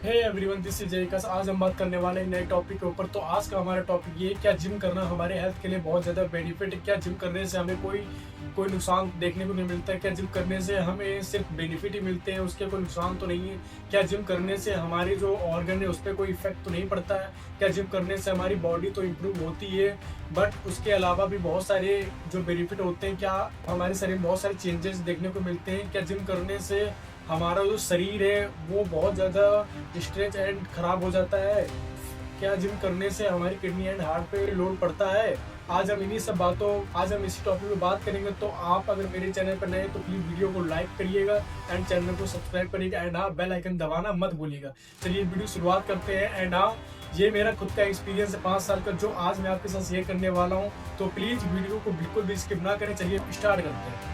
Hey everyone, this is Jaikash. आज हम बात करने वाले हैं नए टॉपिक के ऊपर। तो आज का हमारा टॉपिक ये है, क्या जिम करना हमारे हेल्थ के लिए बहुत ज़्यादा बेनिफिट है। क्या जिम करने से हमें कोई नुकसान देखने को नहीं मिलता है। क्या जिम करने से हमें सिर्फ बेनिफिट ही मिलते हैं, उसके कोई नुकसान तो नहीं है। क्या जिम करने से हमारी जो ऑर्गन है उस पर कोई इफेक्ट तो नहीं पड़ता है। क्या जिम करने से हमारी बॉडी तो इम्प्रूव होती है, बट उसके अलावा भी बहुत सारे जो बेनिफिट होते हैं। क्या हमारे शरीर में बहुत सारे चेंजेस देखने को मिलते हैं। क्या जिम करने से हमारा जो शरीर है वो बहुत ज़्यादा स्ट्रेच एंड खराब हो जाता है। क्या जिम करने से हमारी किडनी एंड हार्ट पे लोड पड़ता है। आज हम इसी टॉपिक पे बात करेंगे। तो आप अगर मेरे चैनल पर नए हैं तो प्लीज़ वीडियो को लाइक करिएगा एंड चैनल को सब्सक्राइब करिएगा एंड हाँ, बेल आइकन दबाना मत भूलिएगा। चलिए वीडियो शुरुआत करते हैं। एंड हाँ, ये मेरा खुद का एक्सपीरियंस है 5 साल का, जो आज मैं आपके साथ शेयर करने वाला हूँ। तो प्लीज़ वीडियो को बिल्कुल भी स्किप ना करें। चलिए स्टार्ट करते हैं।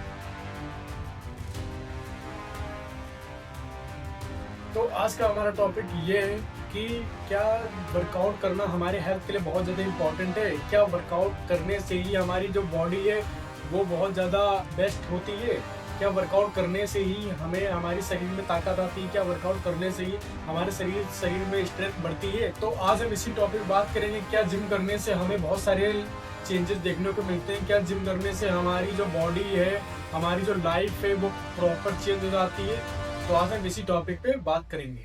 तो आज का हमारा टॉपिक ये है कि क्या वर्कआउट करना हमारे हेल्थ के लिए बहुत ज़्यादा इम्पॉर्टेंट है। क्या वर्कआउट करने से ही हमारी जो बॉडी है वो बहुत ज़्यादा बेस्ट होती है। क्या वर्कआउट करने से ही हमें हमारे शरीर में ताकत आती है। क्या वर्कआउट करने से ही हमारे शरीर में स्ट्रेंथ बढ़ती है। तो आज हम इसी टॉपिक बात करेंगे। क्या जिम करने से हमें बहुत सारे चेंजेस देखने को मिलते हैं। क्या जिम करने से हमारी जो बॉडी है, हमारी जो लाइफ है वो प्रॉपर चेंज हो जाती है। तो आज हम इसी टॉपिक पे बात करेंगे।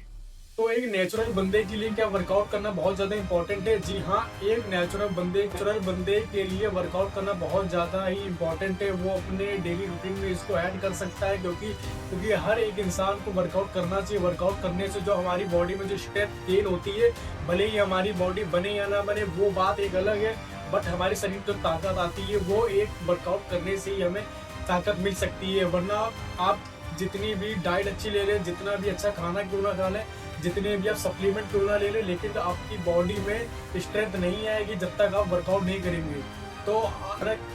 तो एक नेचुरल बंदे के लिए क्या वर्कआउट करना बहुत ज़्यादा इंपॉर्टेंट है। जी हाँ, एक नेचुरल बंदे के लिए वर्कआउट करना बहुत ज़्यादा ही इंपॉर्टेंट है। वो अपने डेली रूटीन में इसको ऐड कर सकता है, क्योंकि हर एक इंसान को वर्कआउट करना चाहिए। वर्कआउट करने से जो हमारी बॉडी में जो स्ट्रेंथ गेन होती है, भले ही हमारी बॉडी बने या ना बने वो बात एक अलग है, बट हमारे शरीर जो ताकत आती है वो एक वर्कआउट करने से ही हमें ताकत मिल सकती है। वरना आप जितनी भी डाइट अच्छी ले लें, जितना भी अच्छा खाना क्यों ना खा लें, जितने भी आप सप्लीमेंट क्यों ना ले लें, लेकिन आपकी बॉडी में स्ट्रेंथ नहीं आएगी जब तक आप वर्कआउट नहीं करेंगे। तो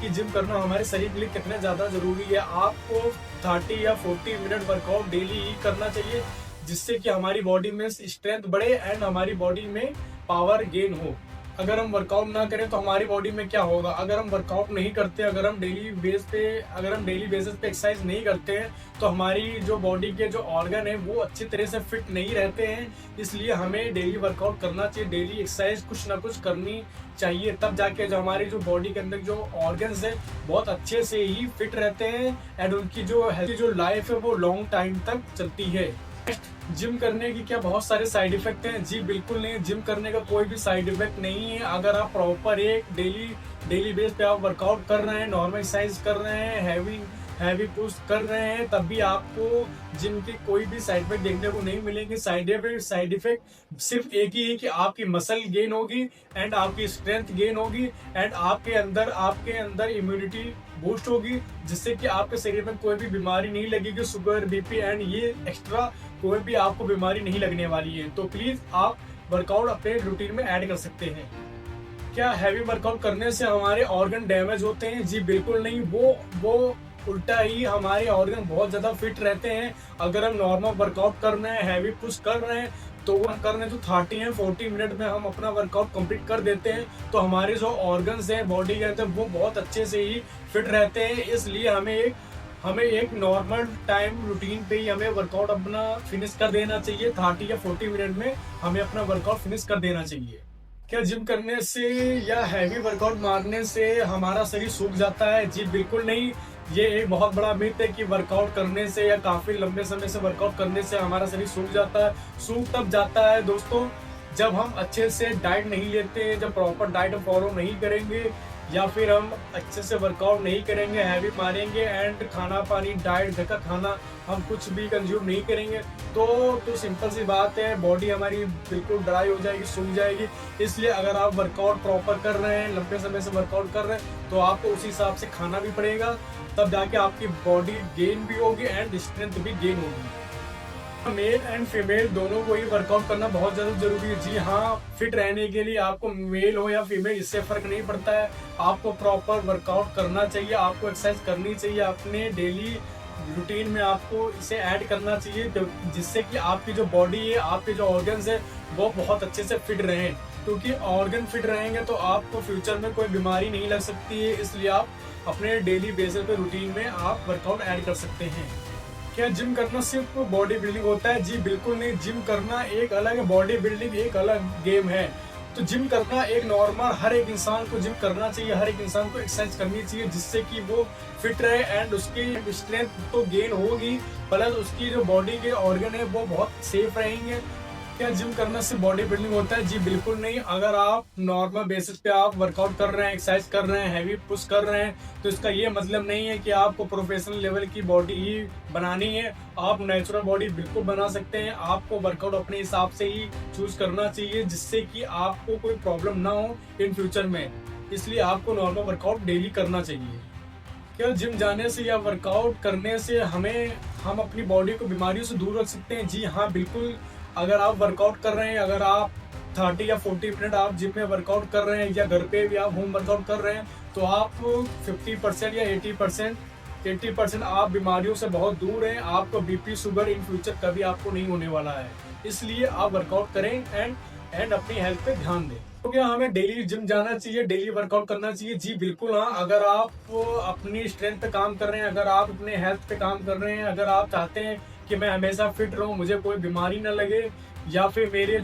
कि जिम करना हमारे शरीर के लिए कितना ज़्यादा ज़रूरी है। आपको 30 या 40 मिनट वर्कआउट डेली ही करना चाहिए, जिससे कि हमारी बॉडी में स्ट्रेंथ बढ़े एंड हमारी बॉडी में पावर गेन हो। अगर हम वर्कआउट ना करें तो हमारी बॉडी में क्या होगा। अगर हम वर्कआउट नहीं करते, अगर हम डेली बेसिस पे एक्सरसाइज नहीं करते हैं, तो हमारी जो बॉडी के जो ऑर्गन है वो अच्छी तरह से फिट नहीं रहते हैं। इसलिए हमें डेली वर्कआउट करना चाहिए, डेली एक्सरसाइज कुछ ना कुछ करनी चाहिए। तब जाके जो हमारी जो बॉडी के अंदर जो ऑर्गन्स है बहुत अच्छे से ही फिट रहते हैं एंड उनकी जो लाइफ है वो लॉन्ग टाइम तक चलती है। जिम करने की क्या बहुत सारे साइड इफेक्ट हैं। जी बिल्कुल नहीं, जिम करने का कोई भी साइड इफेक्ट नहीं है। अगर आप प्रॉपर एक डेली बेस पे आप वर्कआउट कर रहे हैं, नॉर्मल एक्सरसाइज कर रहे हैं, हैवी पुश कर रहे हैं, तब भी आपको जिम की कोई भी साइड इफेक्ट देखने को नहीं मिलेंगे। साइड इफेक्ट सिर्फ एक ही है कि आपकी मसल गेन होगी एंड आपकी स्ट्रेंथ गेन होगी एंड आपके अंदर इम्यूनिटी बूस्ट होगी, जिससे कि आपके शरीर में कोई भी बीमारी नहीं लगेगी। शुगर, बीपी एंड ये एक्स्ट्रा कोई भी आपको बीमारी नहीं लगने वाली है। तो प्लीज आप वर्कआउट अपने रूटीन में ऐड कर सकते हैं। क्या हैवी वर्कआउट करने से हमारे ऑर्गन डैमेज होते हैं? जी बिल्कुल नहीं, वो उल्टा ही हमारे ऑर्गन बहुत ज्यादा फिट रहते हैं। अगर हम नॉर्मल वर्कआउट कर रहे हैं, हैवी पुश कर रहे हैं, तो वो करने तो 30 या 40 मिनट में हम अपना वर्कआउट कंप्लीट कर देते हैं, तो हमारे जो ऑर्गन्स हैं बॉडी के अंदर वो बहुत अच्छे से ही फिट रहते हैं। इसलिए हमें एक नॉर्मल टाइम रूटीन पे ही हमें वर्कआउट अपना फिनिश कर देना चाहिए। 30 या 40 मिनट में हमें अपना वर्कआउट फिनिश कर देना चाहिए। क्या जिम करने से या हैवी वर्कआउट मारने से हमारा शरीर सूख जाता है? जी बिल्कुल नहीं। ये एक बहुत बड़ा मिथ है कि वर्कआउट करने से या काफी लंबे समय से वर्कआउट करने से हमारा शरीर सूख जाता है। सूख तब जाता है दोस्तों जब हम अच्छे से डाइट नहीं लेते, जब प्रॉपर डाइट फॉलो नहीं करेंगे, या फिर हम अच्छे से वर्कआउट नहीं करेंगे, हैवी मारेंगे एंड खाना पानी डाइट घर का खाना हम कुछ भी कंज्यूम नहीं करेंगे, तो सिंपल सी बात है, बॉडी हमारी बिल्कुल ड्राई हो जाएगी, सूख जाएगी। इसलिए अगर आप वर्कआउट प्रॉपर कर रहे हैं, लंबे समय से वर्कआउट कर रहे हैं, तो आपको उस हिसाब से खाना भी पड़ेगा, तब जाके आपकी बॉडी गेन भी होगी एंड स्ट्रेंथ भी गेन होगी। मेल एंड फीमेल दोनों को ही वर्कआउट करना बहुत ज़्यादा जरूरी है। जी हाँ, फिट रहने के लिए आपको मेल हो या फीमेल इससे फर्क नहीं पड़ता है। आपको प्रॉपर वर्कआउट करना चाहिए, आपको एक्सरसाइज करनी चाहिए, अपने डेली रूटीन में आपको इसे ऐड करना चाहिए, जिससे कि आपकी जो बॉडी है, आपके जो ऑर्गन्स है वो बहुत अच्छे से फिट रहें। क्योंकि ऑर्गन फिट रहेंगे तो आपको फ्यूचर में कोई बीमारी नहीं लग सकती है। इसलिए आप अपने डेली बेसिस पे रूटीन में आप वर्कआउट ऐड कर सकते हैं। क्या जिम करना सिर्फ बॉडी बिल्डिंग होता है? जी बिल्कुल नहीं, जिम करना एक अलग है, बॉडी बिल्डिंग एक अलग गेम है। तो जिम करना एक नॉर्मल, हर एक इंसान को जिम करना चाहिए, हर एक इंसान को एक्सरसाइज करनी चाहिए, जिससे कि वो फिट रहे एंड उसकी स्ट्रेंथ तो गेन होगी, प्लस उसकी जो बॉडी के ऑर्गन है वो बहुत सेफ रहेंगे। क्या जिम करना सिर्फ बॉडी बिल्डिंग होता है? जी बिल्कुल नहीं। अगर आप नॉर्मल बेसिस पे आप वर्कआउट कर रहे हैं, एक्सरसाइज कर रहे हैं, हैवी पुश कर रहे हैं, तो इसका ये मतलब नहीं है कि आपको प्रोफेशनल लेवल की बॉडी ही बनानी है। आप नेचुरल बॉडी बिल्कुल बना सकते हैं। आपको वर्कआउट अपने हिसाब से ही चूज करना चाहिए, जिससे कि आपको कोई प्रॉब्लम ना हो इन फ्यूचर में। इसलिए आपको नॉर्मल वर्कआउट डेली करना चाहिए। क्या जिम जाने से या वर्कआउट करने से हम अपनी बॉडी को बीमारियों से दूर रख सकते हैं? जी हाँ, बिल्कुल। अगर आप वर्कआउट कर रहे हैं, अगर आप 30 या 40 मिनट आप जिम में वर्कआउट कर रहे हैं या घर पे भी आप होम वर्कआउट कर रहे हैं, तो आप 50% या 80% आप बीमारियों से बहुत दूर हैं। आपको बीपी, शुगर इन फ्यूचर कभी आपको नहीं होने वाला है। इसलिए आप वर्कआउट करें एंड अपनी हेल्थ पे ध्यान दें। तो क्या हमें डेली जिम जाना चाहिए, डेली वर्कआउट करना चाहिए? जी बिल्कुल हाँ। अगर आप अपनी स्ट्रेंथ पे काम कर रहे हैं, अगर आप अपने हेल्थ पे काम कर रहे हैं, अगर आप चाहते हैं कि मैं हमेशा फिट रहूं, मुझे कोई बीमारी ना लगे, या फिर मेरी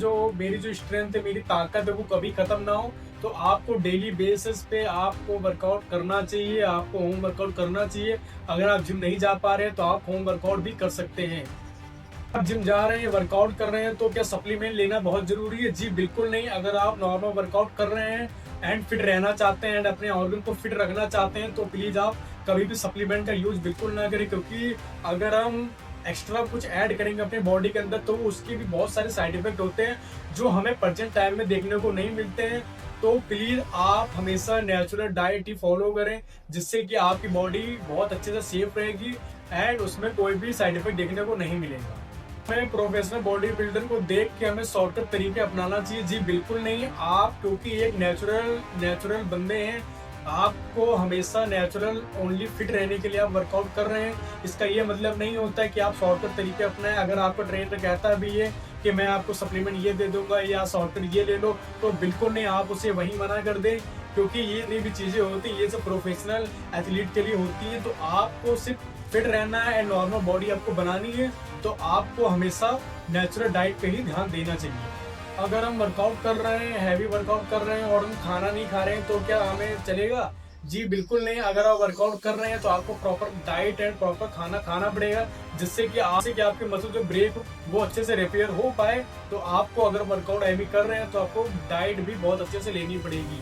जो स्ट्रेंथ है, मेरी ताकत है वो कभी खत्म ना हो, तो आपको डेली बेसिस पे आपको वर्कआउट करना चाहिए, आपको होम वर्कआउट करना चाहिए। अगर आप जिम नहीं जा पा रहे हैं तो आप होम वर्कआउट भी कर सकते हैं। आप जिम जा रहे हैं, वर्कआउट कर रहे हैं, तो क्या सप्लीमेंट लेना बहुत जरूरी है? जी बिल्कुल नहीं। अगर आप नॉर्मल वर्कआउट कर रहे हैं एंड फिट रहना चाहते हैं एंड अपने ऑर्गन को फिट रखना चाहते हैं, तो प्लीज आप कभी भी सप्लीमेंट का यूज बिल्कुल ना करें, क्योंकि अगर हम एक्स्ट्रा कुछ ऐड करेंगे अपने बॉडी के अंदर तो उसके भी बहुत सारे साइड इफेक्ट होते हैं जो हमें प्रेजेंट टाइम में देखने को नहीं मिलते हैं। तो प्लीज आप हमेशा नेचुरल डाइट ही फॉलो करें, जिससे कि आपकी बॉडी बहुत अच्छे से सेफ रहेगी एंड उसमें कोई भी साइड इफेक्ट देखने को नहीं मिलेगा। हमें प्रोफेशनल बॉडी बिल्डर को देख के हमें शॉर्टकट तरीके अपनाना चाहिए? जी बिल्कुल नहीं। आप क्योंकि एक नेचुरल बंदे हैं, आपको हमेशा नेचुरल ओनली फिट रहने के लिए आप वर्कआउट कर रहे हैं। इसका ये मतलब नहीं होता है कि आप शॉर्टकट तरीके अपनाएं। अगर आपको ट्रेनर कहता भी है कि मैं आपको सप्लीमेंट ये दे दूंगा या शॉर्टकट ये ले लो, तो बिल्कुल नहीं, आप उसे वहीं मना कर दें, क्योंकि ये नहीं भी चीज़ें होती, ये सब प्रोफेशनल एथलीट के लिए होती हैं। तो आपको सिर्फ फिट रहना है एंड नॉर्मल बॉडी आपको बनानी है, तो आपको हमेशा नेचुरल डाइट पे ही ध्यान देना चाहिए। अगर हम वर्कआउट कर रहे हैं, हैवी वर्कआउट कर रहे हैं और हम खाना नहीं खा रहे हैं, तो क्या हमें चलेगा? जी बिल्कुल नहीं। अगर आप वर्कआउट कर रहे हैं तो आपको प्रॉपर डाइट एंड प्रॉपर खाना खाना पड़ेगा, जिससे कि आपके मसल जो ब्रेक वो अच्छे से रिपेयर हो पाए। तो आपको अगर वर्कआउट हैवी कर रहे हैं तो आपको डाइट भी बहुत अच्छे से लेनी पड़ेगी।